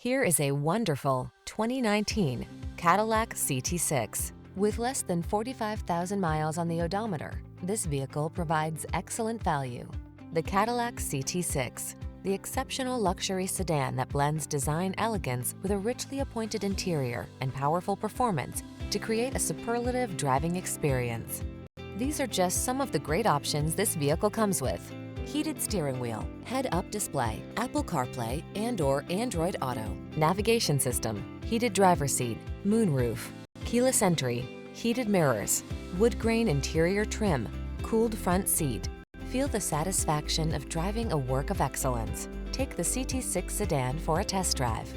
Here is a wonderful 2019 Cadillac CT6. With less than 45,000 miles on the odometer, this vehicle provides excellent value. The Cadillac CT6, the exceptional luxury sedan that blends design elegance with a richly appointed interior and powerful performance to create a superlative driving experience. These are just some of the great options this vehicle comes with: heated steering wheel, head-up display, Apple CarPlay and/or Android Auto, navigation system, heated driver's seat, moonroof, keyless entry, heated mirrors, wood grain interior trim, cooled front seat. Feel the satisfaction of driving a work of excellence. Take the CT6 sedan for a test drive.